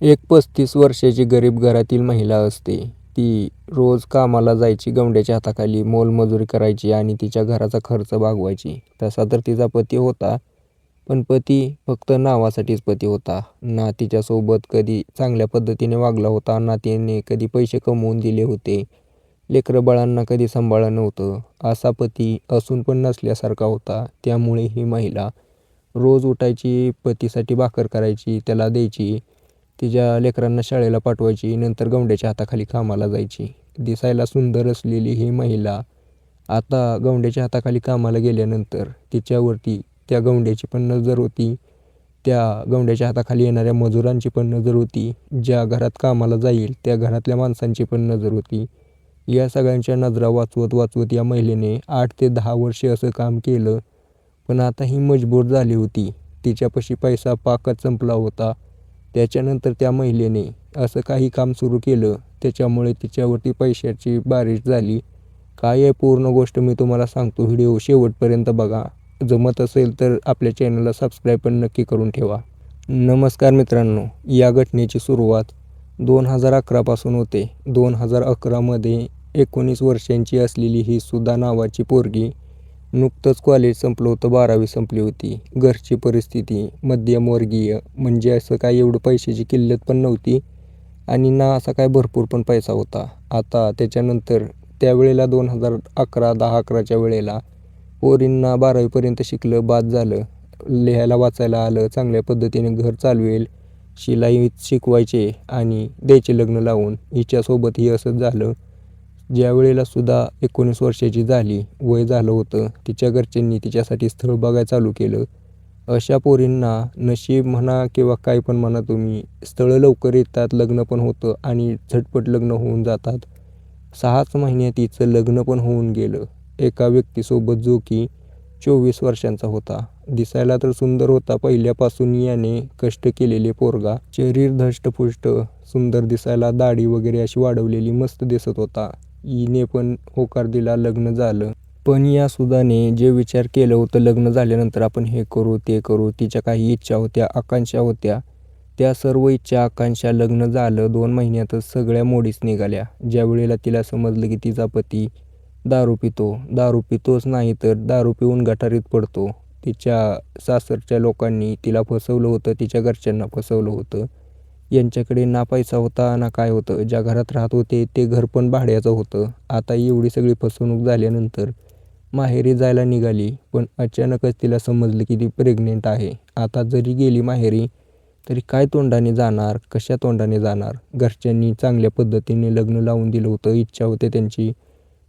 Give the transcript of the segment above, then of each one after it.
एक 35 वर्षाची गरीब घरातील महिला असते. ती रोज कामाला जायची, गवंड्याच्या हाताखाली मोलमजुरी करायची आणि तिच्या घराचा खर्च भागवायची. तसा तर तिचा पती होता, पण पती फक्त नावासाठीच पती होता. ना तिच्यासोबत कधी चांगल्या पद्धतीने वागला होता, ना तिने कधी पैसे कमवून दिले होते. लेकरं बाळांना कधी सांभाळलं नव्हतं. असा पती असून पण नसल्यासारखा होता. त्यामुळे ही महिला रोज उठायची, पतीसाठी भाकर करायची, त्याला द्यायची. तिच्या लेकरांना शाळेला पाठवायची, नंतर गवंड्याच्या हाताखाली कामाला जायची. दिसायला सुंदर असलेली ही महिला आता गवंड्याच्या हाताखाली कामाला गेल्यानंतर तिच्यावरती त्या गवंड्याची पण नजर होती, त्या गवंड्याच्या हाताखाली येणाऱ्या मजुरांची पण नजर होती, ज्या घरात कामाला जाईल त्या घरातल्या माणसांची पण नजर होती. या सगळ्यांच्या नजरा वाचवत वाचवत या महिलेने 8 ते 10 वर्षे असं काम केलं. पण आता ही मजबूर झाली होती. तिच्यापाशी पैसा पाकच संपला होता. त्याच्यानंतर त्या महिलेने असं काही काम सुरू केलं, त्याच्यामुळे तिच्यावरती पैशाची बारिश झाली. काय आहे पूर्ण गोष्ट मी तुम्हाला सांगतो. व्हिडिओ शेवटपर्यंत बघा. जमत असेल तर आपल्या चॅनलला सबस्क्राईब पण नक्की करून ठेवा. नमस्कार मित्रांनो, या घटनेची सुरुवात 2011 पासून होते. 2011मध्ये 19 वर्षांची असलेली ही सुधा नावाची पोरगी, नुकतंच कॉलेज संपलं होतं, 12वी संपली होती. घरची परिस्थिती मध्यमवर्गीय, म्हणजे असं काय एवढं पैशाची किल्लत पण नव्हती आणि ना असा काय भरपूर पण पैसा होता. आता त्याच्यानंतर त्यावेळेला 2010-11च्या वेळेला पोरींना 12वीपर्यंत शिकलं बाद झालं. लिहायला वाचायला आलं, चांगल्या पद्धतीने घर चालवेल, शिलाई शिकवायचे आणि द्यायचे लग्न लावून. हिच्यासोबतही असंच झालं. ज्या वेळेला सुद्धा 19 वर्षाची झाली, वय झालं होतं, तिच्या घरच्यांनी तिच्यासाठी स्थळ बघायला चालू केलं. अशा पोरींना नशीब म्हणा किंवा काय पण म्हणा तुम्ही, स्थळं लवकर येतात, लग्न पण होतं आणि झटपट लग्न होऊन जातात. 6च महिन्यात तिचं लग्न पण होऊन गेलं एका व्यक्तीसोबत, जो की 24 वर्षांचा होता. दिसायला तर सुंदर होता पहिल्यापासून, याने कष्ट केलेले पोरगा. शरीर धष्टपुष्ट, सुंदर दिसायला, दाढी वगैरे अशी वाढवलेली, मस्त दिसत होता. हिने पण होकार दिला, लग्न झालं. पण या सुधाने जे विचार केलं होतं लग्न झाल्यानंतर आपण हे करू ते करू, तिच्या काही इच्छा होत्या, आकांक्षा होत्या, त्या सर्व इच्छा आकांक्षा लग्न झालं 2 महिन्यातच सगळ्या मोडीस निघाल्या. ज्या वेळेला तिला समजलं की तिचा पती दारू पितो, दारू पितोच नाही तर दारू पिऊन गटारीत पडतो. तिच्या सासरच्या लोकांनी तिला फसवलं होतं, तिच्या घरच्यांना फसवलं होतं. यांच्याकडे ना पैसा होता ना काय होतं. ज्या घरात राहत होते ते घर पण भाड्याचं होतं. आता एवढी सगळी फसवणूक झाल्यानंतर माहेरी जायला निघाली, पण अचानकच तिला समजलं की ती प्रेग्नेंट आहे. आता जरी गेली माहेरी तरी काय तोंडाने जाणार, कशा तोंडाने जाणार. घरच्यांनी चांगल्या पद्धतीने लग्न लावून दिलं होतं, इच्छा होते त्यांची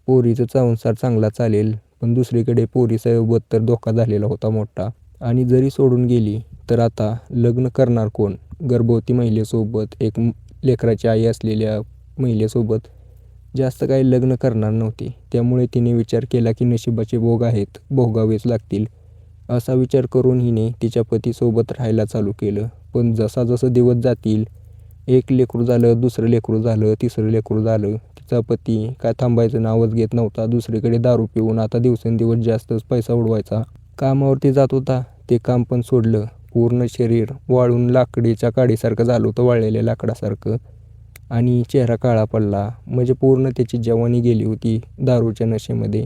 पोरीचा संसार चांगला चालेल, पण दुसरीकडे पोरीसोबत तर धोका झालेला होता मोठा. आणि जरी सोडून गेली तर आता लग्न करणार कोण. गर्भवती महिलेसोबत, एक लेकराची आई असलेल्या महिलेसोबत जास्त काही लग्न करणार नव्हती. त्यामुळे तिने विचार केला की नशिबाचे भोग आहेत, भोगावेच लागतील. असा विचार करून हिने तिच्या पतीसोबत राहायला चालू केलं. पण जसा जसं दिवस जातील, एक लेकरू झालं, दुसरं लेकरू झालं, तिसरं लेकरू झालं. तिचा पती काय थांबायचं नावच घेत नव्हता. दुसरीकडे दारू पिऊन आता दिवसेंदिवस जास्तच पैसा उडवायचा. कामावरती जात होता, ते काम पण सोडलं. पूर्ण शरीर वाळून लाकडीच्या काडीसारखं झालं होतं, वाळलेल्या लाकडासारखं, आणि चेहरा काळा पडला. म्हणजे पूर्ण त्याची जवानी गेली होती दारूच्या नशेमध्ये.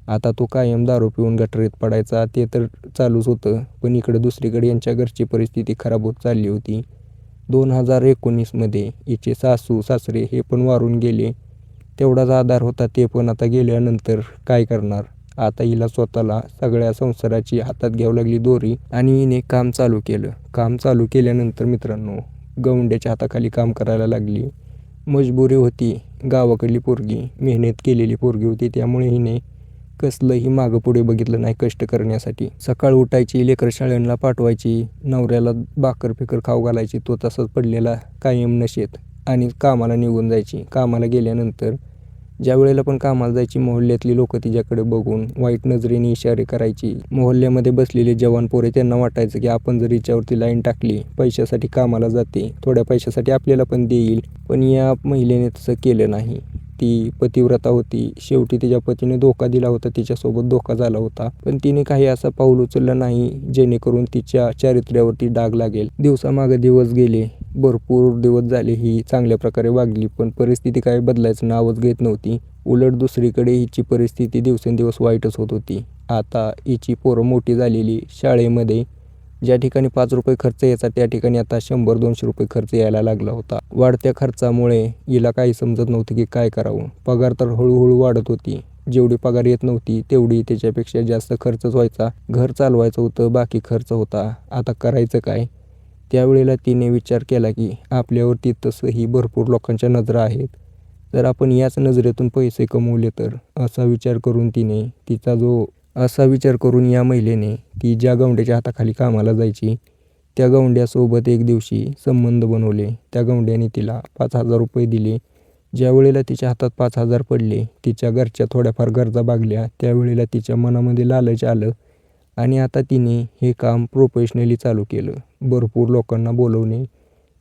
आता तो कायम दारू पिऊन गटारीत पडायचा, ते तर चालूच होतं. पण इकडं दुसरीकडे यांच्या घरची परिस्थिती खराब होत चालली होती. 2019मध्ये हिचे सासू सासरे हे पण वारून गेले. तेवढाच आधार होता, ते पण आता गेल्यानंतर काय करणार. आता हिला स्वतःला सगळ्या संसाराची हातात घ्यावं लागली दोरी, आणि हिने काम चालू केलं. काम चालू केल्यानंतर मित्रांनो, गवंड्याच्या हाताखाली काम करायला लागली. मजबुरी होती, गावाकडली पोरगी, मेहनत केलेली पोरगी होती. त्यामुळे हिने कसलंही मागं पुढे बघितलं नाही कष्ट करण्यासाठी. सकाळ उठायची, लेकरं शाळेला पाठवायची, नवऱ्याला भाकर फिकर खाऊ घालायची, तो तसाच पडलेला कायम नशेत, आणि कामाला निघून जायची. कामाला गेल्यानंतर ज्या वेळेला पण कामाला जायची, मोहल्ल्यातली लोक तिच्याकडे बघून वाईट नजरेने इशारे करायची. मोहल्ल्यामध्ये बसलेले जवान पोरे, त्यांना वाटायचं की आपण जर हिच्यावरती लाईन टाकली, पैशासाठी कामाला जाते, थोड्या पैशासाठी आपल्याला पण देईल. पण या महिलेने तसं केलं नाही. ती पतिव्रता होती. शेवटी तिच्या पतीने धोका दिला होता, तिच्यासोबत धोका झाला होता, पण तिने काही असा पाऊल उचललं नाही जेणेकरून तिच्या चारित्र्यावरती डाग लागेल. दिवसामागे दिवस गेले. भरपूर दिवस झाले ही चांगल्या प्रकारे वागली, पण परिस्थिती काही बदलायचं नावच घेत नव्हती. उलट दुसरीकडे हिची परिस्थिती दिवसेंदिवस वाईटच होत होती. आता हिची पोरं मोठी झालेली. शाळेमध्ये ज्या ठिकाणी ₹5 खर्च यायचा त्या ठिकाणी आता ₹100-200 खर्च यायला लागला होता. वाढत्या खर्चामुळे हिला काही समजत नव्हतं की काय करावं. पगार तर हळूहळू वाढत होती. जेवढी पगार येत नव्हती तेवढी त्याच्यापेक्षा जास्त खर्चच व्हायचा. घर चालवायचं होतं, बाकी खर्च होता. आता करायचं काय? त्यावेळेला तिने विचार केला की आपल्यावरती तसंही भरपूर लोकांच्या नजरा आहेत. जर आपण याच नजरेतून पैसे कमवले तर, असा विचार करून या महिलेने ती ज्या गवंड्याच्या हाताखाली कामाला जायची त्या गवंड्यासोबत एक दिवशी संबंध बनवले. त्या गवंड्याने तिला ₹5,000 दिले. ज्यावेळेला तिच्या हातात 5,000 पडले, तिच्या घरच्या थोड्याफार गरजा भागल्या. त्यावेळेला तिच्या मनामध्ये लालच आलं आणि आता तिने हे काम प्रोफेशनली चालू केलं. भरपूर लोकांना बोलवणे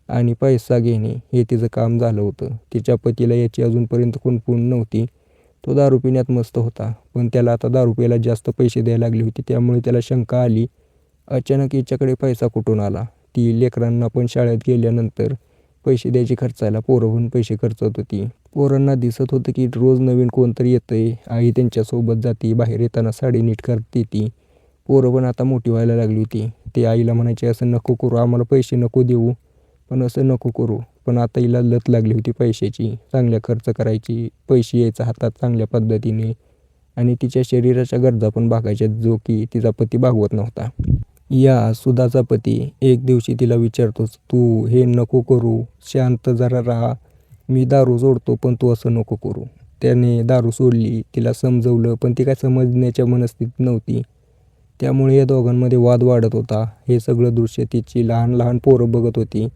आणि पैसा घेणे हे तिचं काम झालं होतं. तिच्या पतीला याची अजूनपर्यंत कुणकुण नव्हती. तो दारू पिण्यात मस्त होता, पण त्याला आता दारू प्यायला जास्त पैसे द्यायला लागले होते. त्यामुळे त्याला शंका आली, अचानक हिच्याकडे पैसा कुठून आला? ती लेकरांना पण शाळेत गेल्यानंतर पैसे द्यायचे खर्चायला, पोरं पण पैसे खर्चत होती. पोरांना दिसत होतं की रोज नवीन कोणतरी येतंय. आई त्यांच्यासोबत जाते, बाहेर येताना साडी नीट करते ती. पोरं पण आता मोठी व्हायला लागली होती. ते आईला म्हणायचे, असं नको करू, आम्हाला पैसे नको देऊ, पण असं नको करू. पण आता हिला लत लागली होती पैशाची, चांगल्या खर्च करायची, पैसे यायचा हातात चांगल्या पद्धतीने आणि तिच्या शरीराच्या गरजा पण भागायच्या, जो की तिचा पती भागवत नव्हता. या सुधाचा पती एक दिवशी तिला विचारतोच, तू हे नको करू, शांत जरा राहा, मी दारू सोडतो पण तू असं नको करू. त्याने दारू सोडली, तिला समजवलं, पण ती काय समजण्याच्या मनस्थितीत नव्हती. त्यामुळे या दोघांमध्ये वाद वाढत होता. हे सगळं दृश्य तिची लहान लहान पोरं बघत होती.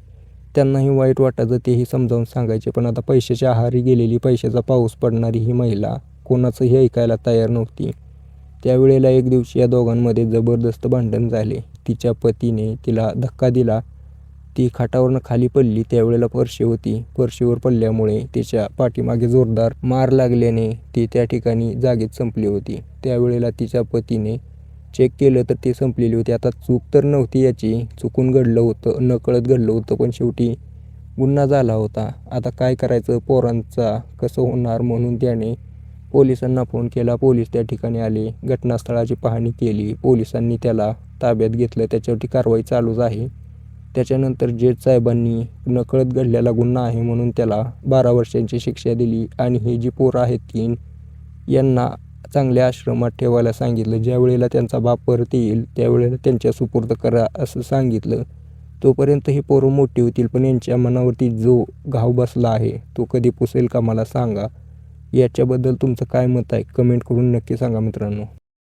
त्यांनाही वाईट वाटायचं, तेही समजावून सांगायचे. पण आता पैशाच्या आहारी गेलेली, पैशाचा पाऊस पडणारी ही महिला कोणाचंही ऐकायला तयार नव्हती. त्यावेळेला एक दिवशी या दोघांमध्ये जबरदस्त भांडण झाले. तिच्या पतीने तिला धक्का दिला, ती खाटावरनं खाली पडली. त्यावेळेला फरशी होती, फरशीवर पडल्यामुळे तिच्या पाठीमागे जोरदार मार लागल्याने ती त्या ठिकाणी जागेत संपली होती. त्यावेळेला तिच्या पतीने चेक केलं तर ती संपलेली होती. आता चूक तर नव्हती याची, चुकून घडलं होतं, नकळत घडलं होतं, पण शेवटी गुन्हा झाला होता. आता काय करायचं, पोरांचा कसं होणार, म्हणून त्याने पोलिसांना फोन केला. पोलीस त्या ठिकाणी आले, घटनास्थळाची पाहणी केली. पोलिसांनी त्याला ताब्यात घेतलं, त्याच्यावरती कारवाई चालूच आहे. त्याच्यानंतर जज साहेबांनी नकळत घडलेला गुन्हा आहे म्हणून त्याला 12 वर्षांची शिक्षा दिली आणि ही जी पोरं आहेत 3 यांना चांगल्या आश्रमात ठेवायला सांगितलं. ज्यावेळेला त्यांचा बाप परत येईल त्यावेळेला त्यांच्या सुपूर्द करा असं सांगितलं. तोपर्यंत ही पोरं मोठी होतील, पण यांच्या मनावरती जो घाव बसला आहे तो कधी पुसेल का मला सांगा. याच्याबद्दल तुमचं काय मत आहे कमेंट करून नक्की सांगा मित्रांनो.